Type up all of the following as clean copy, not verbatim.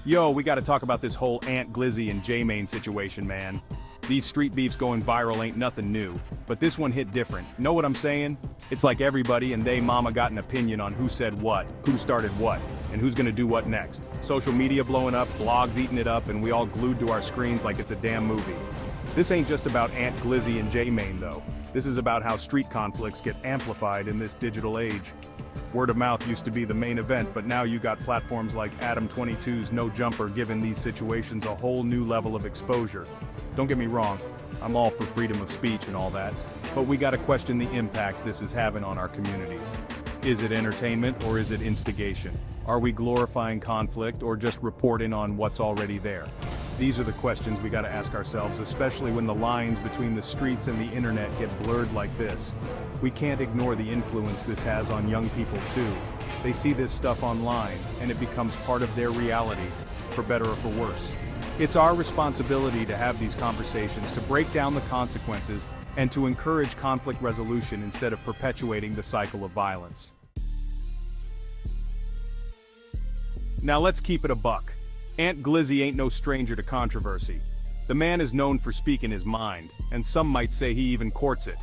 Yo, we gotta talk about this whole Ant Glizzy and J-Main situation, man. These street beefs going viral ain't nothing new, but this one hit different. Know what I'm saying? It's like everybody and they mama got an opinion on who said what, who started what, and who's gonna do what next. Social media blowing up, blogs eating it up, and we all glued to our screens like it's a damn movie. This ain't just about Ant Glizzy and J-Main though. This is about how street conflicts get amplified in this digital age. Word of mouth used to be the main event, but now you got platforms like Adam22's No Jumper giving these situations a whole new level of exposure. Don't get me wrong, I'm all for freedom of speech and all that, but we gotta question the impact this is having on our communities. Is it entertainment or is it instigation? Are we glorifying conflict or just reporting on what's already there? These are the questions we gotta ask ourselves, especially when the lines between the streets and the internet get blurred like this. We can't ignore the influence this has on young people too. They see this stuff online, and it becomes part of their reality, for better or for worse. It's our responsibility to have these conversations, to break down the consequences, and to encourage conflict resolution instead of perpetuating the cycle of violence. Now let's keep it a buck. Ant Glizzy ain't no stranger to controversy. The man is known for speaking his mind, and some might say he even courts it.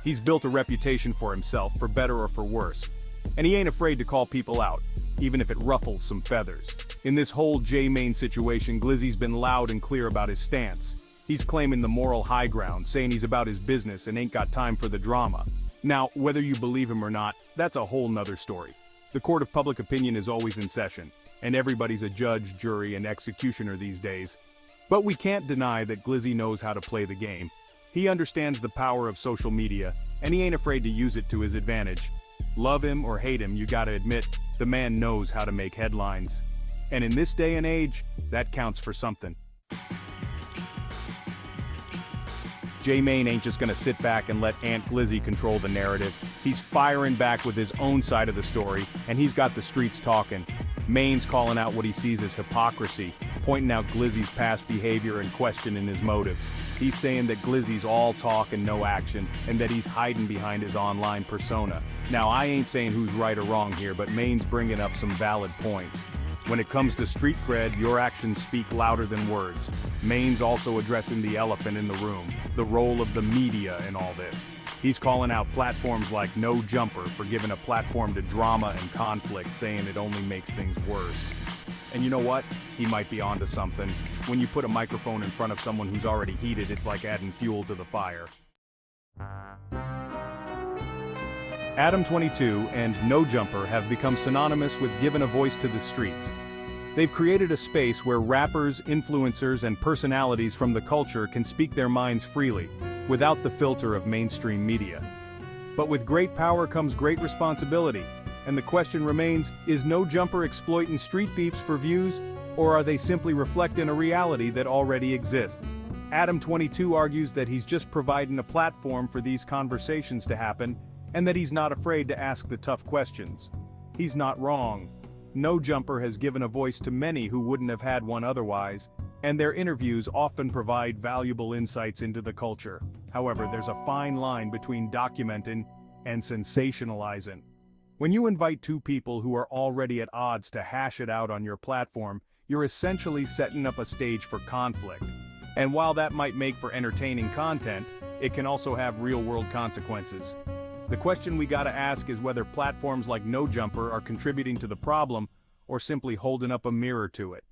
He's built a reputation for himself, for better or for worse. And he ain't afraid to call people out, even if it ruffles some feathers. In this whole J-Main situation, Glizzy's been loud and clear about his stance. He's claiming the moral high ground, saying he's about his business and ain't got time for the drama. Now, whether you believe him or not, that's a whole nother story. The court of public opinion is always in session, and everybody's a judge, jury, and executioner these days. But we can't deny that Glizzy knows how to play the game. He understands the power of social media, and he ain't afraid to use it to his advantage. Love him or hate him, you gotta admit, the man knows how to make headlines. And in this day and age, that counts for something. J-Main ain't just gonna sit back and let Ant Glizzy control the narrative. He's firing back with his own side of the story, and he's got the streets talking. Main's calling out what he sees as hypocrisy, pointing out Glizzy's past behavior and questioning his motives. He's saying that Glizzy's all talk and no action, and that he's hiding behind his online persona. Now I ain't saying who's right or wrong here, but Main's bringing up some valid points. When it comes to street cred, your actions speak louder than words. Main's also addressing the elephant in the room, the role of the media in all this. He's calling out platforms like No Jumper for giving a platform to drama and conflict, saying it only makes things worse. And you know what? He might be onto something. When you put a microphone in front of someone who's already heated, it's like adding fuel to the fire. Adam22 and No Jumper have become synonymous with giving a voice to the streets. They've created a space where rappers, influencers, and personalities from the culture can speak their minds freely, without the filter of mainstream media. But with great power comes great responsibility, and the question remains, is No Jumper exploiting street beefs for views, or are they simply reflecting a reality that already exists? Adam22 argues that he's just providing a platform for these conversations to happen, and that he's not afraid to ask the tough questions. He's not wrong. No Jumper has given a voice to many who wouldn't have had one otherwise, and their interviews often provide valuable insights into the culture. However, there's a fine line between documenting and sensationalizing. When you invite two people who are already at odds to hash it out on your platform, you're essentially setting up a stage for conflict. And while that might make for entertaining content, it can also have real-world consequences. The question we gotta ask is whether platforms like No Jumper are contributing to the problem or simply holding up a mirror to it.